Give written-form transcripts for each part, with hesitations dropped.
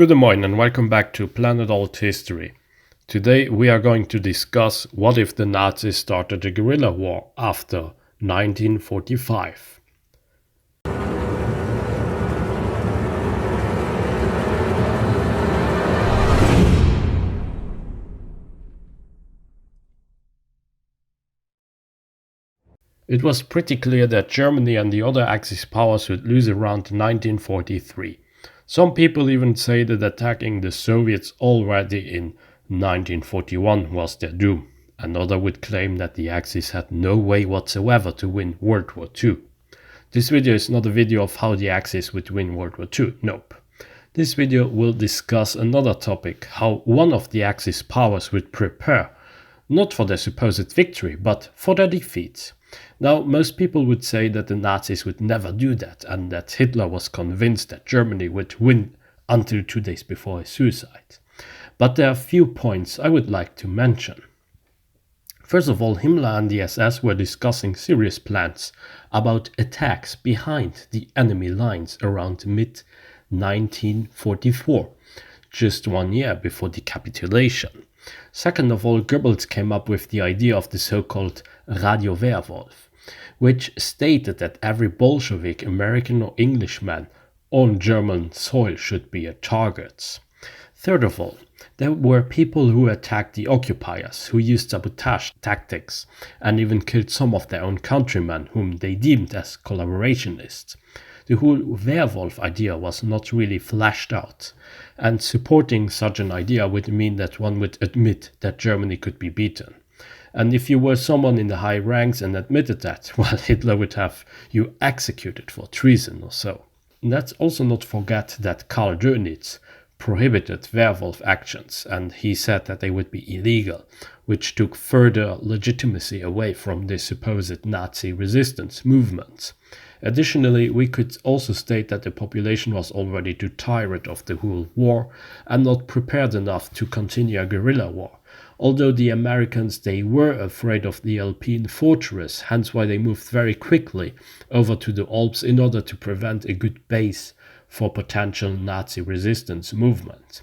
Good morning and welcome back to Planet Althistory. Today we are going to discuss what if the Nazis started a guerrilla war after 1945. It was pretty clear that Germany and the other Axis powers would lose around 1943. Some people even say that attacking the Soviets already in 1941 was their doom, and others would claim that the Axis had no way whatsoever to win World War II. This video is not a video of how the Axis would win World War II, nope. This video will discuss another topic, how one of the Axis powers would prepare, not for their supposed victory, but for their defeat. Now, most people would say that the Nazis would never do that, and that Hitler was convinced that Germany would win until 2 days before his suicide. But there are a few points I would like to mention. First of all, Himmler and the SS were discussing serious plans about attacks behind the enemy lines around mid-1944, just 1 year before the capitulation. Second of all, Goebbels came up with the idea of the so-called Radio Werwolf, which stated that every Bolshevik, American or Englishman on German soil should be a target. Third of all, there were people who attacked the occupiers, who used sabotage tactics and even killed some of their own countrymen whom they deemed as collaborationists. The whole werewolf idea was not really fleshed out, and supporting such an idea would mean that one would admit that Germany could be beaten. And if you were someone in the high ranks and admitted that, well, Hitler would have you executed for treason or so. And let's also not forget that Karl Dönitz prohibited werewolf actions, and he said that they would be illegal, which took further legitimacy away from the supposed Nazi resistance movements. Additionally, we could also state that the population was already too tired of the whole war and not prepared enough to continue a guerrilla war. Although the Americans, they were afraid of the Alpine fortress, hence why they moved very quickly over to the Alps in order to prevent a good base for potential Nazi resistance movement.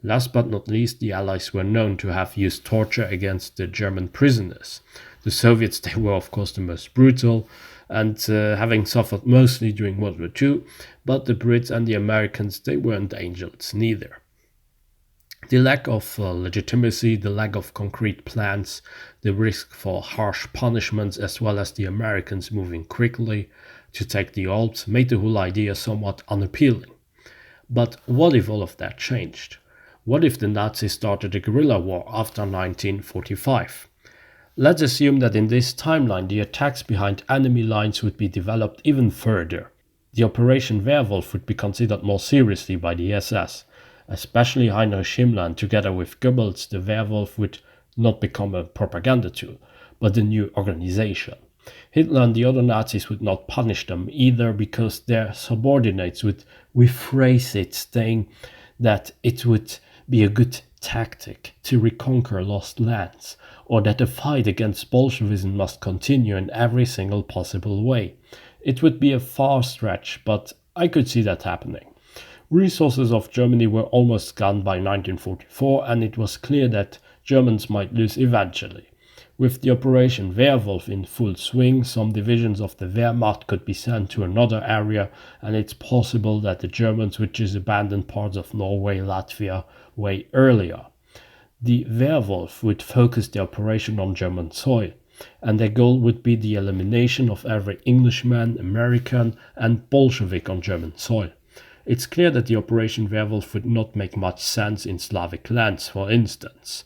Last but not least, the Allies were known to have used torture against the German prisoners. The Soviets, they were of course the most brutal, and having suffered mostly during World War II, but the Brits and the Americans, they weren't angels neither. The lack of legitimacy, the lack of concrete plans, the risk for harsh punishments, as well as the Americans moving quickly to take the Alps, made the whole idea somewhat unappealing. But what if all of that changed? What if the Nazis started a guerrilla war after 1945? Let's assume that in this timeline the attacks behind enemy lines would be developed even further. The Operation Werwolf would be considered more seriously by the SS. Especially Heinrich Himmler, and together with Goebbels, the Werwolf would not become a propaganda tool, but a new organization. Hitler and the other Nazis would not punish them either, because their subordinates would rephrase it, saying that it would be a good tactic to reconquer lost lands, or that the fight against Bolshevism must continue in every single possible way. It would be a far stretch, but I could see that happening. Resources of Germany were almost gone by 1944, and it was clear that Germans might lose eventually. With the Operation Werwolf in full swing, some divisions of the Wehrmacht could be sent to another area, and it's possible that the Germans would just abandon parts of Norway, Latvia way earlier. The Werwolf would focus the operation on German soil, and their goal would be the elimination of every Englishman, American, and Bolshevik on German soil. It's clear that the Operation Werwolf would not make much sense in Slavic lands, for instance.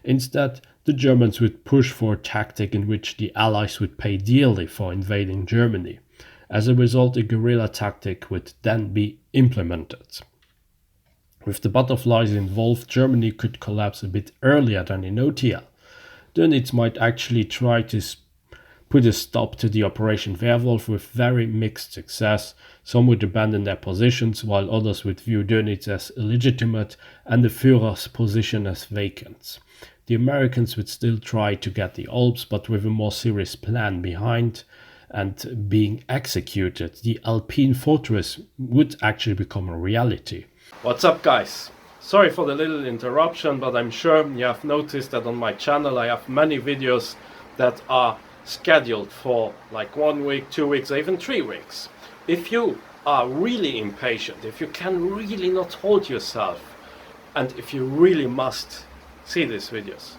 Instead, the Germans would push for a tactic in which the Allies would pay dearly for invading Germany. As a result, a guerrilla tactic would then be implemented. With the butterflies involved, Germany could collapse a bit earlier than in OTL. Dönitz might actually try to put a stop to the Operation Werwolf with very mixed success. Some would abandon their positions, while others would view Dönitz as illegitimate and the Führer's position as vacant. The Americans would still try to get the Alps, but with a more serious plan behind and being executed. The Alpine fortress would actually become a reality. What's up, guys? Sorry for the little interruption, but I'm sure you have noticed that on my channel I have many videos that are scheduled for like 1 week, 2 weeks, or even 3 weeks. If you are really impatient, if you can really not hold yourself, and if you really must see these videos,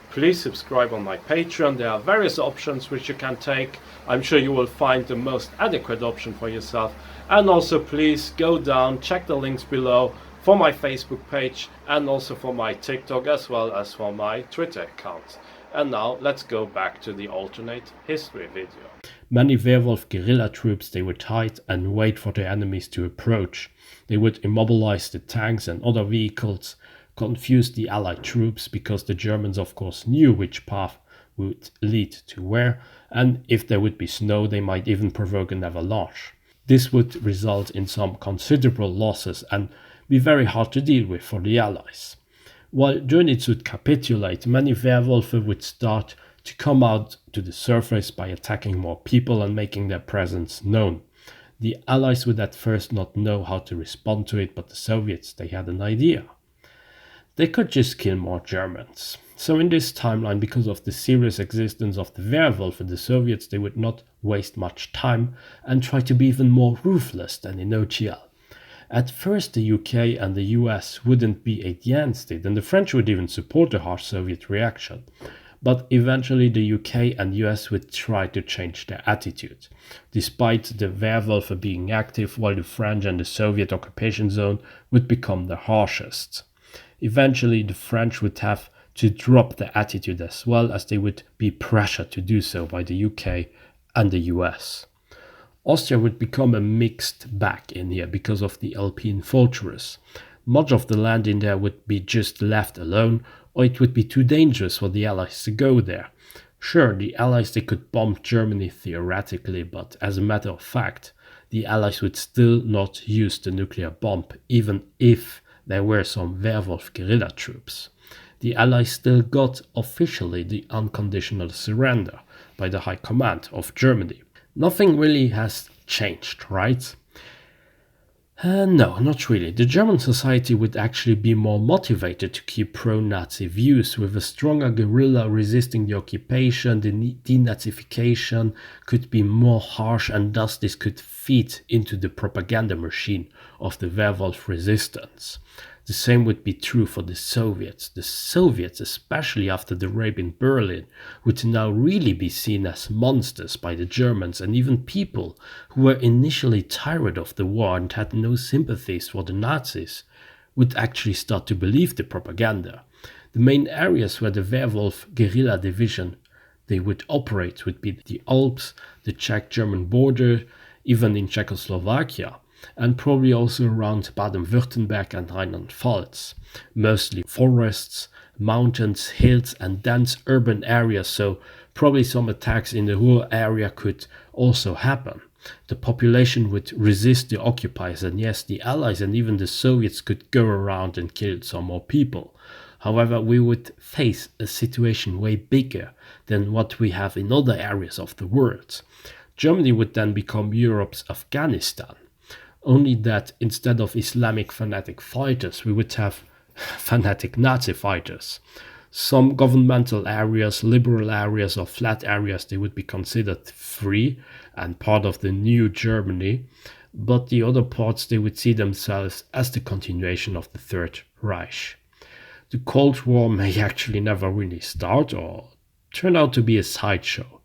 please subscribe on my Patreon. There are various options which you can take. I'm sure you will find the most adequate option for yourself. And also please go down, check the links below for my Facebook page and also for my TikTok as well as for my Twitter account. And now let's go back to the alternate history video. Many werewolf guerrilla troops, they would hide and wait for their enemies to approach. They would immobilize the tanks and other vehicles, confused the Allied troops because the Germans of course knew which path would lead to where, and if there would be snow they might even provoke an avalanche. This would result in some considerable losses and be very hard to deal with for the Allies. While units would capitulate, many werewolf would start to come out to the surface by attacking more people and making their presence known. The Allies would at first not know how to respond to it, but the Soviets, they had an idea. They could just kill more Germans. So in this timeline, because of the serious existence of the werewolf and the Soviets, they would not waste much time and try to be even more ruthless than in OTL. At first the UK and the US wouldn't be against it, and the French would even support the harsh Soviet reaction. But eventually the UK and US would try to change their attitude. Despite the werewolf being active, while the French and the Soviet occupation zone would become the harshest. Eventually the French would have to drop their attitude as well, as they would be pressured to do so by the UK and the US. Austria would become a mixed bag in here because of the Alpine fortress. Much of the land in there would be just left alone, or it would be too dangerous for the Allies to go there. Sure, the Allies, they could bomb Germany theoretically, but as a matter of fact, the Allies would still not use the nuclear bomb, even if there were some werewolf guerrilla troops. The Allies still got officially the unconditional surrender by the High Command of Germany. Nothing really has changed, right? No, not really. The German society would actually be more motivated to keep pro-Nazi views, with a stronger guerrilla resisting the occupation. The denazification could be more harsh, and thus this could feed into the propaganda machine of the werewolf resistance. The same would be true for the Soviets. The Soviets, especially after the raid in Berlin, would now really be seen as monsters by the Germans, and even people who were initially tired of the war and had no sympathies for the Nazis would actually start to believe the propaganda. The main areas where the werewolf guerrilla division they would operate would be the Alps, the Czech-German border, even in Czechoslovakia, and probably also around Baden-Württemberg and Rheinland-Pfalz. Mostly forests, mountains, hills and dense urban areas, so probably some attacks in the rural area could also happen. The population would resist the occupiers, and yes, the Allies and even the Soviets could go around and kill some more people. However, we would face a situation way bigger than what we have in other areas of the world. Germany would then become Europe's Afghanistan. Only that instead of Islamic fanatic fighters, we would have fanatic Nazi fighters. Some governmental areas, liberal areas or flat areas, they would be considered free and part of the new Germany, but the other parts, they would see themselves as the continuation of the Third Reich. The Cold War may actually never really start or turn out to be a sideshow.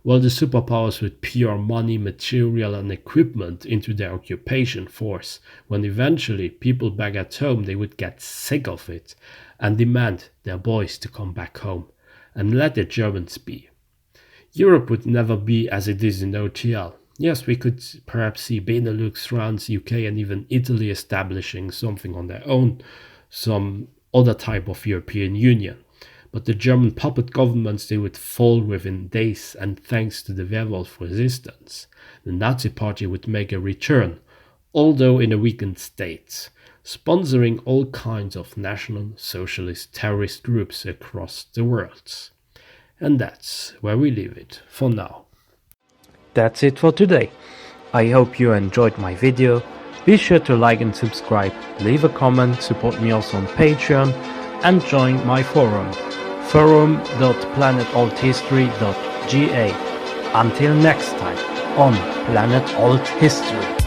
While the superpowers would pour money, material and equipment into their occupation force, when eventually people back at home, they would get sick of it and demand their boys to come back home and let the Germans be. Europe would never be as it is in OTL. Yes, we could perhaps see Benelux, France, UK and even Italy establishing something on their own, some other type of European Union. But the German puppet governments, they would fall within days, and thanks to the werewolf resistance, the Nazi party would make a return, although in a weakened state, sponsoring all kinds of national socialist terrorist groups across the world. And that's where we leave it for now. That's it for today. I hope you enjoyed my video. Be sure to like and subscribe, leave a comment, support me also on Patreon, and join my forum, forum.planetalthistory.ga. Until next time on Planet Alt History.